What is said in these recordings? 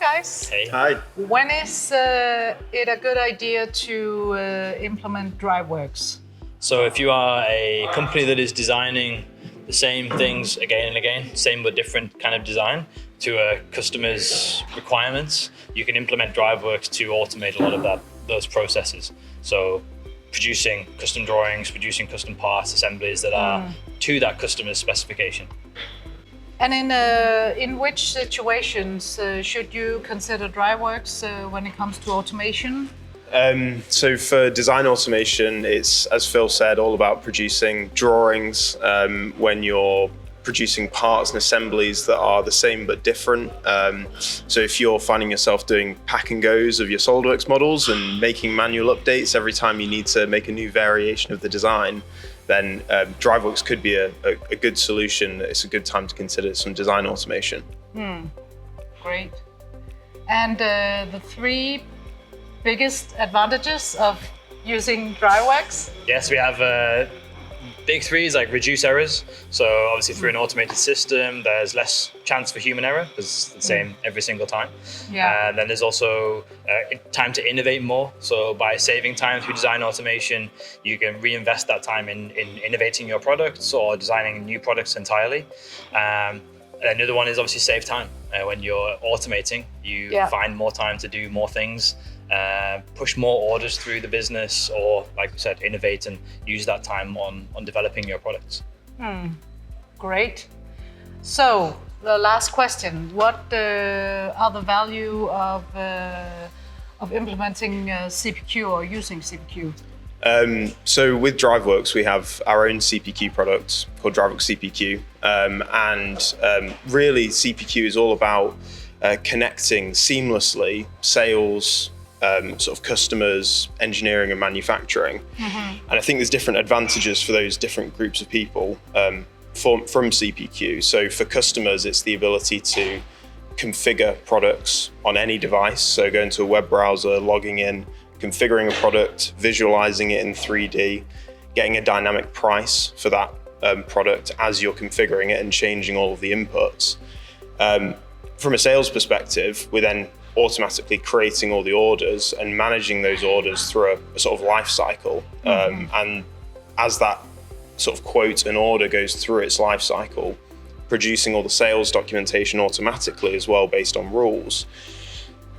guys. Hey. Hi. When is it a good idea to implement DriveWorks? So if you are a company that is designing the same things again and again, same but different kind of design to a customer's requirements, you can implement DriveWorks to automate a lot of those processes. So producing custom drawings, producing custom parts, assemblies that are to that customer's specification. And in which situations should you consider DriveWorks when it comes to automation? So for design automation, it's, as Phil said, all about producing drawings when you're producing parts and assemblies that are the same but different. So if you're finding yourself doing pack and goes of your SolidWorks models and making manual updates every time you need to make a new variation of the design, then DriveWorks could be a good solution. It's a good time to consider some design automation. Great. And the three biggest advantages of using DriveWorks? Yes, we have big three is like reduce errors. So obviously through an automated system, there's less chance for human error because it's the same every single time. Yeah. And then there's also time to innovate more. So by saving time through design automation, you can reinvest that time in innovating your products or designing new products entirely. And another one is obviously save time. When you're automating, you find more time to do more things, push more orders through the business, or like I said, innovate and use that time on developing your products. Great. So the last question, what are the value of implementing CPQ or using CPQ? So with DriveWorks, we have our own CPQ product called DriveWorks CPQ. Really CPQ is all about connecting seamlessly sales, sort of customers, engineering and manufacturing. And I think there's different advantages for those different groups of people from CPQ. So for customers, it's the ability to configure products on any device. So going to a web browser, logging in, configuring a product, visualizing it in 3D, getting a dynamic price for that product as you're configuring it and changing all of the inputs. From a sales perspective, we're then automatically creating all the orders and managing those orders through a sort of life cycle. And as that sort of quote and order goes through its life cycle, producing all the sales documentation automatically as well based on rules.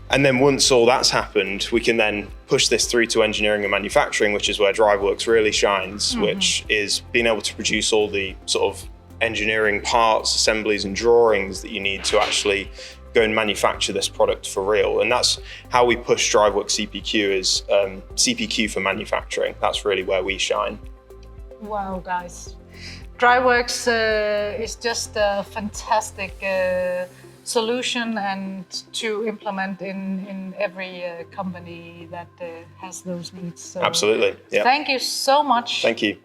And then once all that's happened, we can then push this through to engineering and manufacturing, which is where DriveWorks really shines, which is being able to produce all the sort of engineering parts, assemblies and drawings that you need to actually go and manufacture this product for real. And that's how we push DriveWorks CPQ is CPQ for manufacturing. That's really where we shine. Wow, guys. DriveWorks is just a fantastic solution and to implement in every company that has those needs. So absolutely. Yeah. Thank you so much. Thank you.